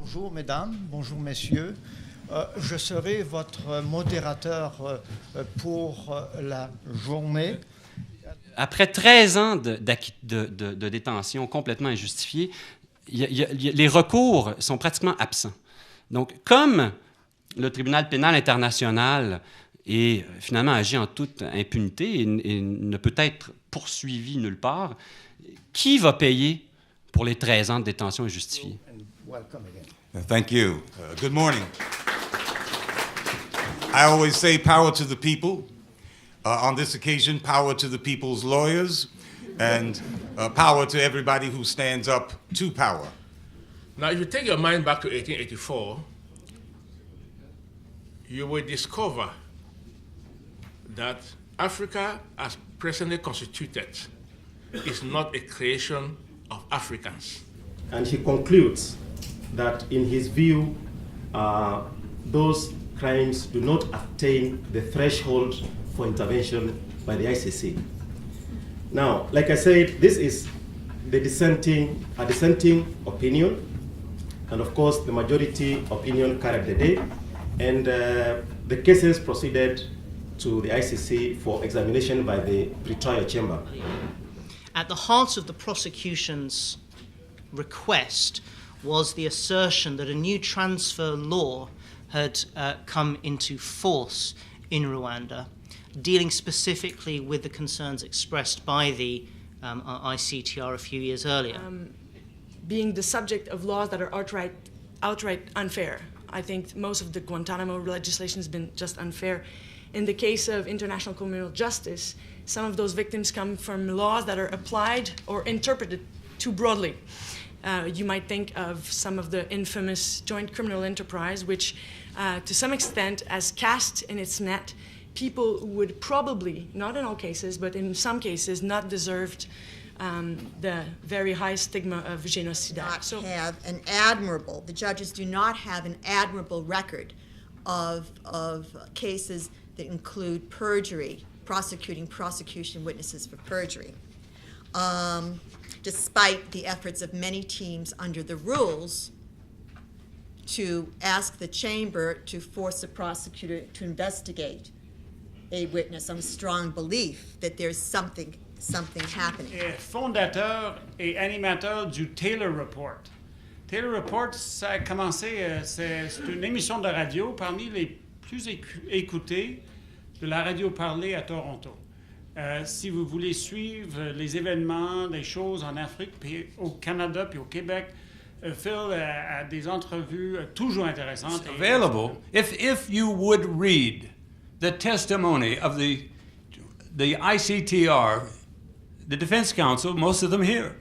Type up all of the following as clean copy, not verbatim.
Bonjour mesdames, bonjour messieurs. Je serai votre modérateur pour la journée. Après 13 ans de détention complètement injustifiée, les recours sont pratiquement absents. Donc, comme le tribunal pénal international est finalement agi en toute impunité et ne peut être poursuivi nulle part, qui va payer pour les 13 ans de détention injustifiée? Thank you. Good morning. I always say power to the people. On this occasion, power to the people's lawyers and power to everybody who stands up to power. Now, if you take your mind back to 1884, you will discover that Africa, as presently constituted, is not a creation of Africans. And he concludes that, in his view, those crimes do not attain the threshold for intervention by the ICC. Now, like I said, this is a dissenting opinion, and of course the majority opinion carried the day, and the cases proceeded to the ICC for examination by the pretrial chamber. At the heart of the prosecution's request was the assertion that a new transfer law had come into force in Rwanda, dealing specifically with the concerns expressed by the ICTR a few years earlier. Being the subject of laws that are outright unfair. I think most of the Guantanamo legislation has been just unfair. In the case of international criminal justice, some of those victims come from laws that are applied or interpreted too broadly. You might think of some of the infamous joint criminal enterprise, which to some extent has cast in its net people who would probably, not in all cases, but in some cases, not deserved the very high stigma of genocide. The judges do not have an admirable record of cases that include perjury, prosecution witnesses for perjury. Despite the efforts of many teams under the rules to ask the chamber to force the prosecutor to investigate a witness on strong belief that there's something happening. Fondateur et animateur du Taylor Report. Taylor Report, ça a commencé, c'est une émission de radio parmi les plus écoutées de la radio parlée à Toronto. Si vous voulez suivre les événements, des choses en Afrique, puis au Canada, puis au Québec, Phil a des entrevues toujours intéressantes. It's available. If you would read the testimony of the ICTR, the defense counsel, most of them here,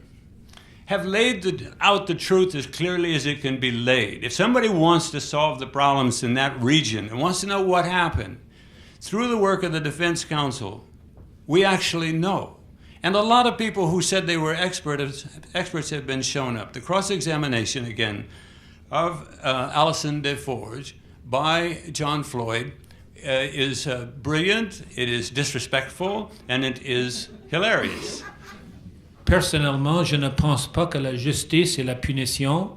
have laid out the truth as clearly as it can be laid. If somebody wants to solve the problems in that region and wants to know what happened, through the work of the defense counsel, we actually know. And a lot of people who said they were experts have been shown up. The cross-examination, again, of Alison Deforge by John Floyd is brilliant, it is disrespectful, and it is hilarious. Personnellement, je ne pense pas que la justice et la punition,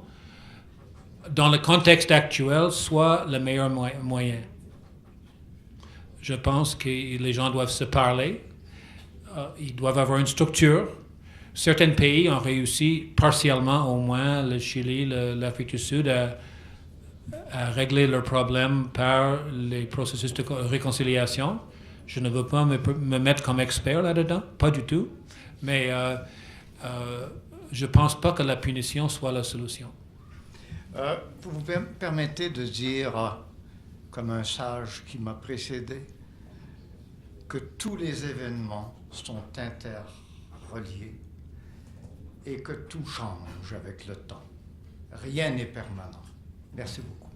dans le contexte actuel, soit le meilleur moyen. Je pense que les gens doivent se parler. Ils doivent avoir une structure. Certains pays ont réussi partiellement, au moins le Chili, l'Afrique du Sud, à régler leurs problèmes par les processus de réconciliation. Je ne veux pas me mettre comme expert là-dedans, pas du tout. Mais je ne pense pas que la punition soit la solution. Vous me permettez de dire, comme un sage qui m'a précédé, que tous les événements sont interreliés et que tout change avec le temps. Rien n'est permanent. Merci beaucoup.